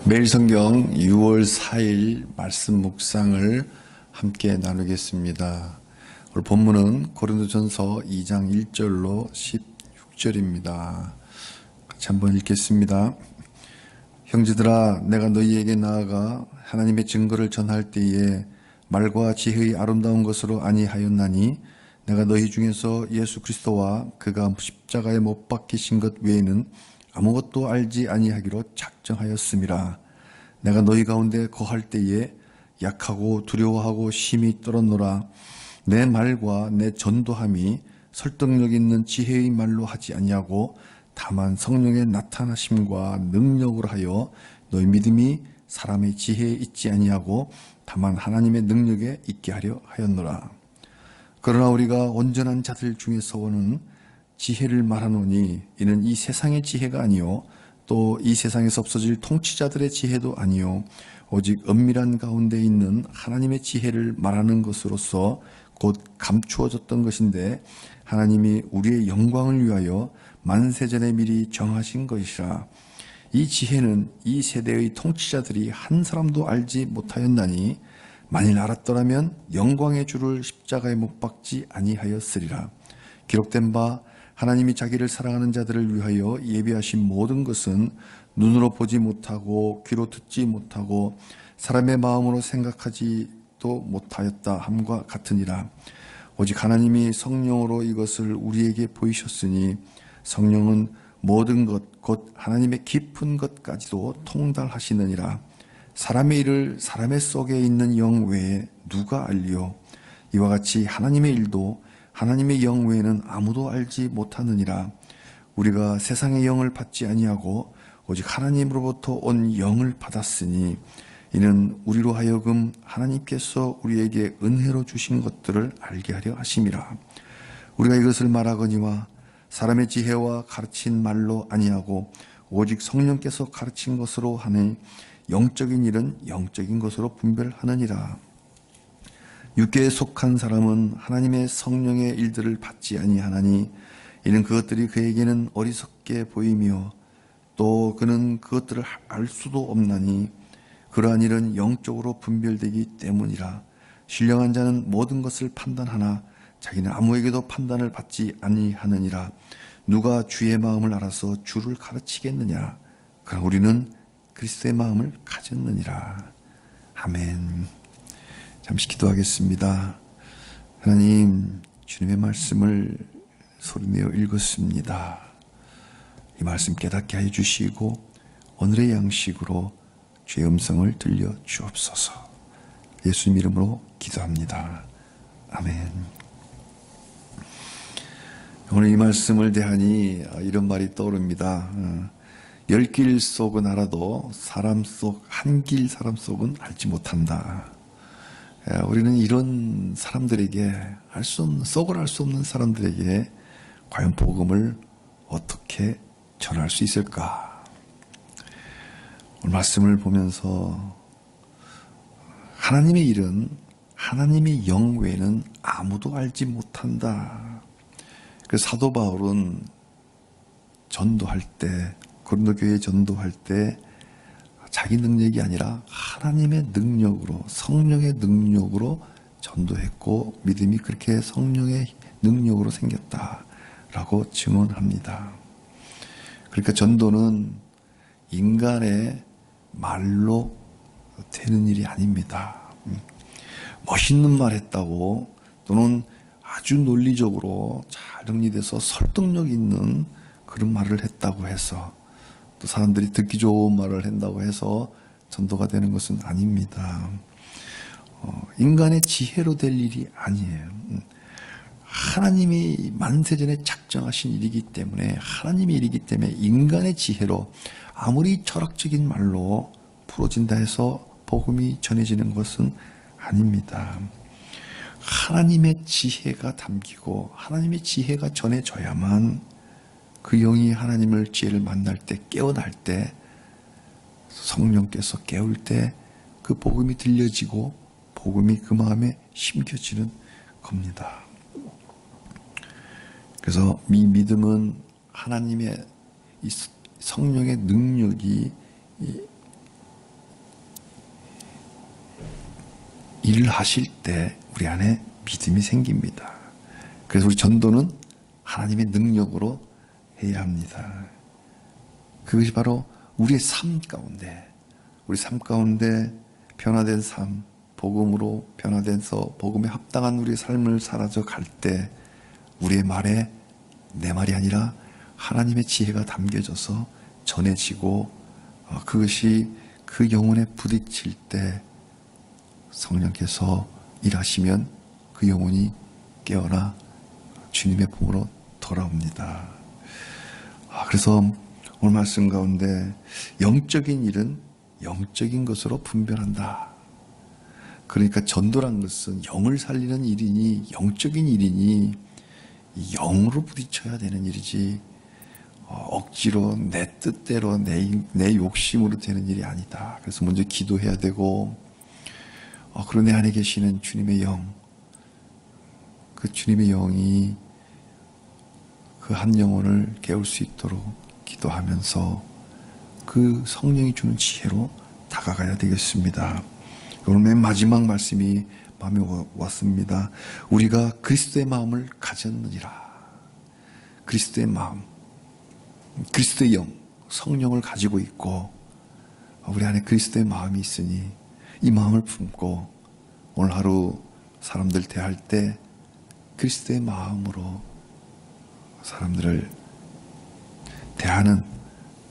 매일 성경 6월 4일 말씀 묵상을 함께 나누겠습니다. 오늘 본문은 고린도전서 2장 1절로 16절입니다. 같이 한번 읽겠습니다. 형제들아, 내가 너희에게 나아가 하나님의 증거를 전할 때에 말과 지혜의 아름다운 것으로 아니하였나니 내가 너희 중에서 예수 그리스도와 그가 십자가에 못 박히신 것 외에는 아무것도 알지 아니하기로 작정하였음이라. 내가 너희 가운데 거할 때에 약하고 두려워하고 심히 떨었노라. 내 말과 내 전도함이 설득력 있는 지혜의 말로 하지 아니하고 다만 성령의 나타나심과 능력으로 하여 너희 믿음이 사람의 지혜에 있지 아니하고 다만 하나님의 능력에 있게 하려 하였노라. 그러나 우리가 온전한 자들 중에서는 지혜를 말하노니 이는 이 세상의 지혜가 아니요 또 이 세상에서 없어질 통치자들의 지혜도 아니요 오직 은밀한 가운데 있는 하나님의 지혜를 말하는 것으로서 곧 감추어졌던 것인데 하나님이 우리의 영광을 위하여 만세전에 미리 정하신 것이라. 이 지혜는 이 세대의 통치자들이 한 사람도 알지 못하였나니 만일 알았더라면 영광의 주를 십자가에 못 박지 아니하였으리라. 기록된 바 하나님이 자기를 사랑하는 자들을 위하여 예비하신 모든 것은 눈으로 보지 못하고 귀로 듣지 못하고 사람의 마음으로 생각하지도 못하였다 함과 같으니라. 오직 하나님이 성령으로 이것을 우리에게 보이셨으니 성령은 모든 것 곧 하나님의 깊은 것까지도 통달하시느니라. 사람의 일을 사람의 속에 있는 영 외에 누가 알리요? 이와 같이 하나님의 일도 하나님의 영 외에는 아무도 알지 못하느니라. 우리가 세상의 영을 받지 아니하고 오직 하나님으로부터 온 영을 받았으니 이는 우리로 하여금 하나님께서 우리에게 은혜로 주신 것들을 알게 하려 하심이라. 우리가 이것을 말하거니와 사람의 지혜와 가르친 말로 아니하고 오직 성령께서 가르친 것으로 하니 영적인 일은 영적인 것으로 분별하느니라. 육계에 속한 사람은 하나님의 성령의 일들을 받지 아니하나니 이는 그것들이 그에게는 어리석게 보이며 또 그는 그것들을 알 수도 없나니 그러한 일은 영적으로 분별되기 때문이라. 신령한 자는 모든 것을 판단하나 자기는 아무에게도 판단을 받지 아니하느니라. 누가 주의 마음을 알아서 주를 가르치겠느냐? 그러나 우리는 그리스도의 마음을 가졌느니라. 아멘. 잠시 기도하겠습니다. 하나님, 주님의 말씀을 소리내어 읽었습니다. 이 말씀 깨닫게 하여 주시고 오늘의 양식으로 주의 음성을 들려 주옵소서. 예수님 이름으로 기도합니다. 아멘. 오늘 이 말씀을 대하니 이런 말이 떠오릅니다. 10길 속은 알아도 한 길 사람 속은 알지 못한다. 우리는 이런 사람들에게 속을 알 수 없는 사람들에게 과연 복음을 어떻게 전할 수 있을까? 오늘 말씀을 보면서 하나님의 일은 하나님의 영 외에는 아무도 알지 못한다. 그래서 사도 바울은 전도할 때, 고린도 교회 전도할 때 자기 능력이 아니라 하나님의 능력으로, 성령의 능력으로 전도했고 믿음이 그렇게 성령의 능력으로 생겼다라고 증언합니다. 그러니까 전도는 인간의 말로 되는 일이 아닙니다. 멋있는 말 했다고 또는 아주 논리적으로 잘 정리돼서 설득력 있는 그런 말을 했다고 해서 또 사람들이 듣기 좋은 말을 한다고 해서 전도가 되는 것은 아닙니다. 인간의 지혜로 될 일이 아니에요. 하나님이 만세전에 작정하신 일이기 때문에 하나님의 일이기 때문에 인간의 지혜로 아무리 철학적인 말로 풀어진다 해서 복음이 전해지는 것은 아닙니다. 하나님의 지혜가 담기고 하나님의 지혜가 전해져야만 그 영이 하나님을 지혜를 만날 때 깨어날 때 성령께서 깨울 때 그 복음이 들려지고 복음이 그 마음에 심겨지는 겁니다. 그래서 이 믿음은 하나님의 이 성령의 능력이 일을 하실 때 우리 안에 믿음이 생깁니다. 그래서 우리 전도는 하나님의 능력으로 해야 합니다. 그것이 바로 우리의 삶 가운데 변화된 삶, 복음으로 변화돼서 복음에 합당한 우리의 삶을 살아져 갈 때 우리의 말에 내 말이 아니라 하나님의 지혜가 담겨져서 전해지고 그것이 그 영혼에 부딪힐 때 성령께서 일하시면 그 영혼이 깨어나 주님의 품으로 돌아옵니다. 그래서 오늘 말씀 가운데 영적인 일은 영적인 것으로 분별한다. 그러니까 전도란 것은 영을 살리는 일이니 영적인 일이니 영으로 부딪혀야 되는 일이지 억지로 내 뜻대로 내 욕심으로 되는 일이 아니다. 그래서 먼저 기도해야 되고 그리고 내 안에 계시는 주님의 영, 그 주님의 영이 그 한 영혼을 깨울 수 있도록 기도하면서 그 성령이 주는 지혜로 다가가야 되겠습니다. 오늘 맨 마지막 말씀이 마음에 왔습니다. 우리가 그리스도의 마음을 가졌느니라. 그리스도의 마음, 그리스도의 영, 성령을 가지고 있고 우리 안에 그리스도의 마음이 있으니 이 마음을 품고 오늘 하루 사람들 대할 때 그리스도의 마음으로 사람들을 대하는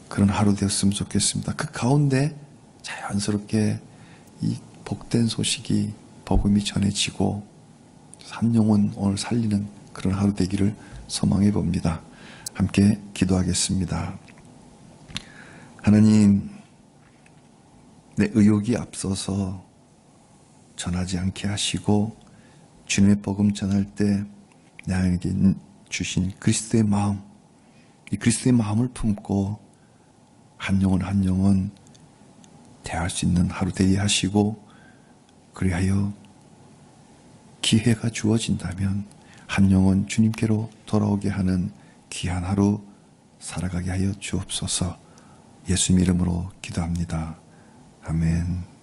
그런 하루 되었으면 좋겠습니다. 그 가운데 자연스럽게 이 복된 소식이 복음이 전해지고 한 영혼 오늘 살리는 그런 하루 되기를 소망해 봅니다. 함께 기도하겠습니다. 하나님, 내 의욕이 앞서서 전하지 않게 하시고 주님의 복음 전할 때 나에게 주신 그리스도의 마음, 이 그리스도의 마음을 품고 한 영혼 한 영혼 대할 수 있는 하루 되게 하시고 그리하여 기회가 주어진다면 한 영혼 주님께로 돌아오게 하는 귀한 하루 살아가게 하여 주옵소서. 예수님 이름으로 기도합니다. 아멘.